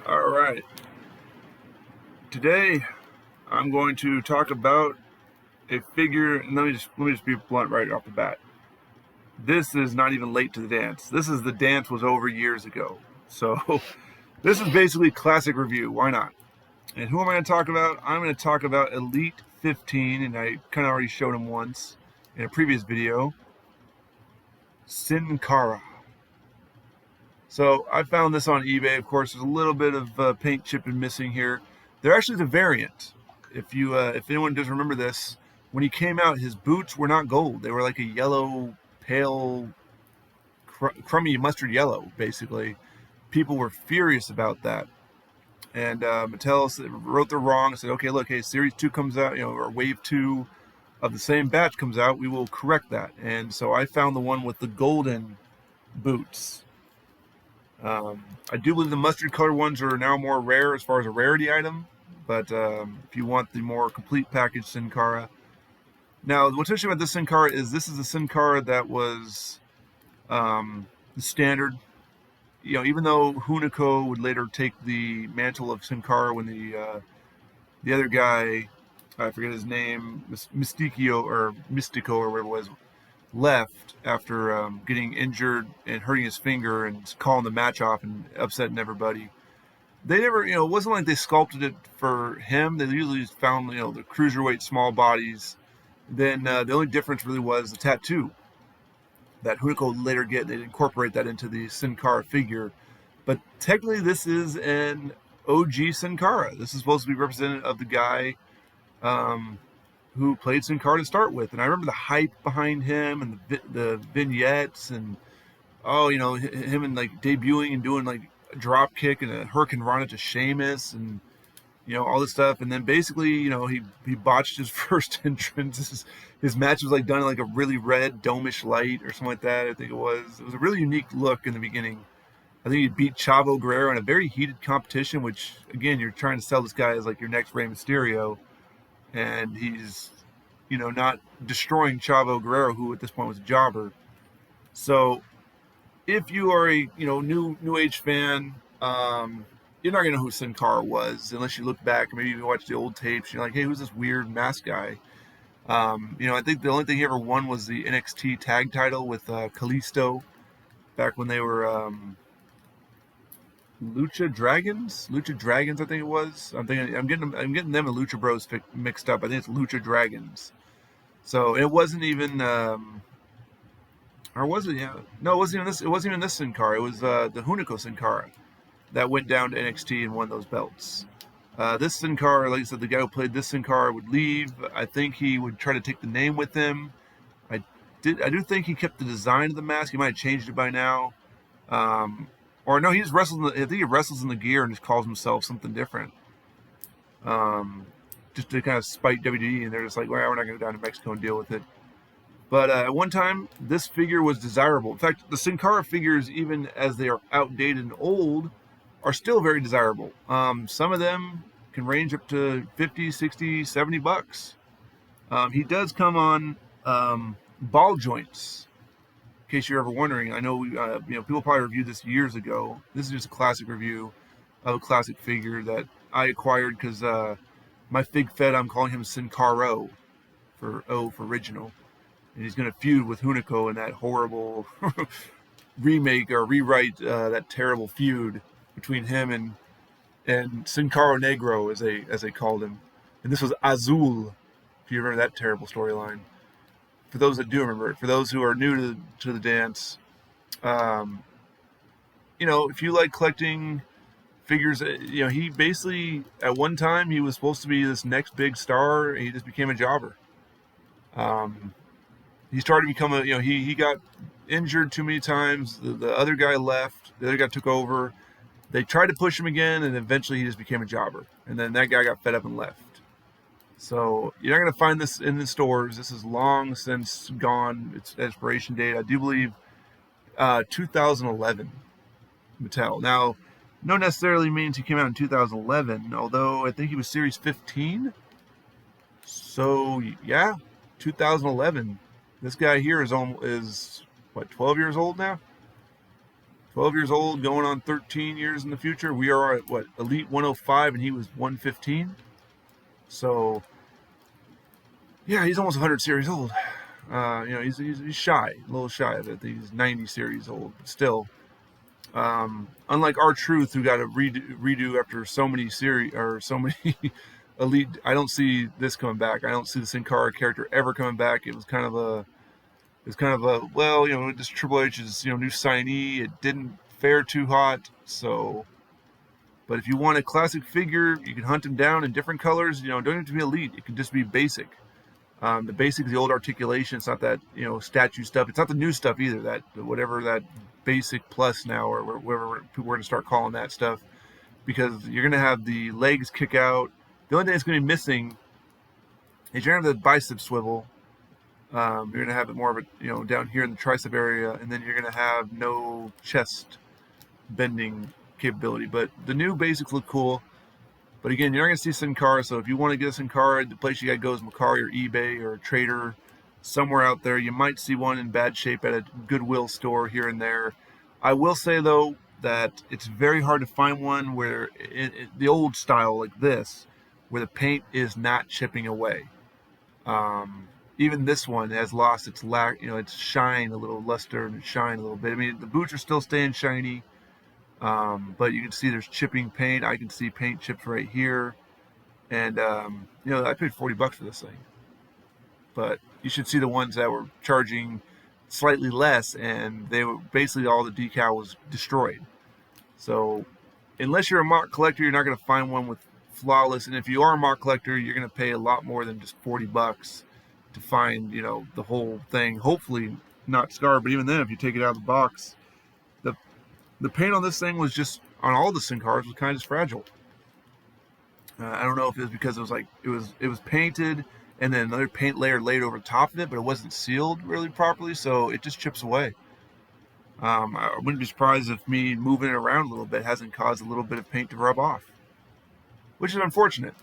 All right. Today I'm going to talk about a figure. And let me just be blunt right off the bat. This is not even late to the dance. The dance was over years ago. So this is basically classic review. Why not? And who am I going to talk about? I'm going to talk about Elite 15, and I kind of already showed him once in a previous video. Sin Cara. So I found this on eBay. Of course, there's a little bit of paint chipping missing here. They're actually the variant. If anyone does remember this, when he came out, his boots were not gold. They were like a yellow, pale, crummy mustard yellow. Basically, people were furious about that. And Mattel wrote the wrong and said, "Okay, look, hey, Series 2 comes out, or Wave 2 of the same batch comes out. We will correct that." And so I found the one with the golden boots. I do believe the mustard colored ones are now more rare as far as a rarity item, but if you want the more complete package Sin Cara. Now, what's interesting about this Sin Cara is this is a Sin Cara that was the standard. Even though Hunico would later take the mantle of Sin Cara when the other guy, I forget his name, Mystico or whatever it was, left after getting injured and hurting his finger and calling the match off and upsetting everybody. They never, it wasn't like they sculpted it for him. They usually just found, the cruiserweight small bodies. Then the only difference really was the tattoo that Hunico would later get. They'd incorporate that into the Sin Cara figure. But technically, this is an OG Sin Cara. This is supposed to be representative of the guy who played Sin Cara to start with. And I remember the hype behind him and the vignettes and him and like debuting and doing like a drop kick and a Hurricane Rana to Sheamus and all this stuff. And then basically he botched his first entrance. His match was like done in like a really red domish light or something like that. I think it was a really unique look in the beginning. I think he beat Chavo Guerrero in a very heated competition, which again, you're trying to sell this guy as like your next Rey Mysterio, and he's not destroying Chavo Guerrero, who at this point was a jobber. So if you are a new age fan, you're not gonna know who Sin Cara was unless you look back or maybe you watch the old tapes. You're like, hey, who's this weird mask guy? I think the only thing he ever won was the NXT tag title with Kalisto back when they were Lucha Dragons, I think it was. I'm getting them and Lucha Bros mixed up. I think it's Lucha Dragons. So it wasn't even, or was it? Yeah, no, it wasn't even this. It wasn't even this Sin Cara. It was the Hunico Sin Cara that went down to NXT and won those belts. This Sin Cara, like I said, the guy who played this Sin Cara would leave. I think he would try to take the name with him. I do think he kept the design of the mask. He might have changed it by now. Or no, he just wrestles. I think he wrestles in the gear and just calls himself something different. Just to kind of spite WWE, and they're just like, well, we're not going to go down to Mexico and deal with it. But at one time, this figure was desirable. In fact, the Sin Cara figures, even as they are outdated and old, are still very desirable. Some of them can range up to 50, 60, 70 bucks. He does come on ball joints. In case you're ever wondering, I know people probably reviewed this years ago. This is just a classic review of a classic figure that I acquired because my fig fed, I'm calling him Sin Caro for original. And he's going to feud with Hunico in that horrible remake or rewrite, that terrible feud between him and Sin Caro Negro, as they called him. And this was Azul, if you remember that terrible storyline. For those that do remember it, for those who are new to the dance, if you like collecting figures, he basically at one time he was supposed to be this next big star, and he just became a jobber. He started to become he got injured too many times. The other guy left. The other guy took over. They tried to push him again, and eventually he just became a jobber. And then that guy got fed up and left. So you're not going to find this in the stores. This is long since gone. Its expiration date, I do believe, 2011. Mattel. Now, no necessarily means he came out in 2011, although I think he was Series 15. So yeah, 2011. This guy here is what, 12 years old now? 12 years old, going on 13 years in the future. We are at what, Elite 105, and he was 115. So yeah, he's almost 100 series old. He's shy, a little shy of it. He's 90 series old, but still. Unlike our Truth, who got a redo after so many series or so many elite, I don't see this coming back. I don't see the Sin Cara character ever coming back. It was kind of a well, just Triple H's new signee. It didn't fare too hot, so. But if you want a classic figure, you can hunt him down in different colors. Don't have to be elite. It can just be basic. The basic is the old articulation. It's not that statue stuff. It's not the new stuff either. That whatever that basic plus now, or whatever people are going to start calling that stuff, because you're going to have the legs kick out. The only thing that's going to be missing is you're going to have the bicep swivel. You're going to have it more of a down here in the tricep area, and then you're going to have no chest bending capability. But the new basics look cool. But again, you're not going to see Sin Cara, so if you want to get a Sin Cara, the place you got to go is Mercari or eBay or a trader somewhere out there. You might see one in bad shape at a Goodwill store here and there. I will say, though, that it's very hard to find one where the old style like this, where the paint is not chipping away. Even this one has lost its its shine a little, luster and shine a little bit. I mean, the boots are still staying shiny. But you can see there's chipping paint. I can see paint chips right here. And, I paid $40 for this thing. But you should see the ones that were charging slightly less, and they were basically all the decal was destroyed. So unless you're a mock collector, you're not going to find one with flawless. And if you are a mock collector, you're going to pay a lot more than just $40 to find, the whole thing. Hopefully not scarred, but even then, if you take it out of the box, the paint on this thing was just, on all the Sin Caras, was kind of just fragile. I don't know if it was because it was painted and then another paint layer laid over top of it, but it wasn't sealed really properly, so it just chips away. I wouldn't be surprised if me moving it around a little bit hasn't caused a little bit of paint to rub off, which is unfortunate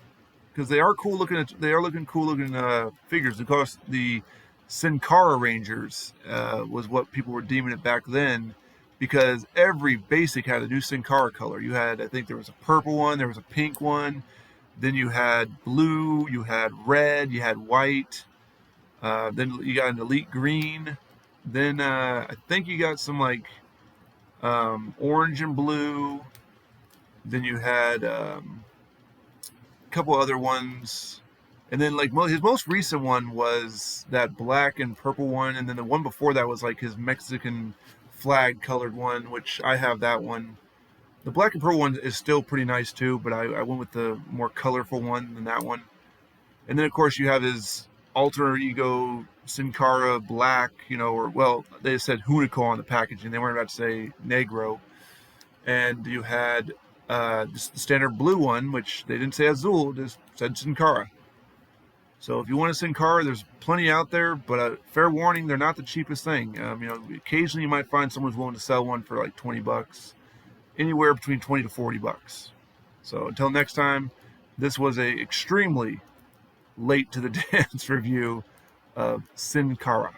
because they are cool looking. They are looking cool looking figures. Of course, the Sin Cara Rangers was what people were deeming it back then, because every basic had a new Sin Cara color. You had, I think there was a purple one, there was a pink one, then you had blue, you had red, you had white, then you got an elite green, then I think you got some orange and blue, then you had a couple other ones, and then his most recent one was that black and purple one, and then the one before that was his Mexican flag colored one, which I have that one. The black and purple one is still pretty nice too, but I went with the more colorful one than that one. And then of course you have his alter ego Sin Cara black, they said Hunico on the packaging. They weren't about to say Negro. And you had the standard blue one, which they didn't say Azul, just said Sin Cara. So if you want a Sin Cara, there's plenty out there, but fair warning, they're not the cheapest thing. Occasionally you might find someone's willing to sell one for $20, anywhere between $20 to $40. So until next time, this was a extremely late to the dance review of Sin Cara.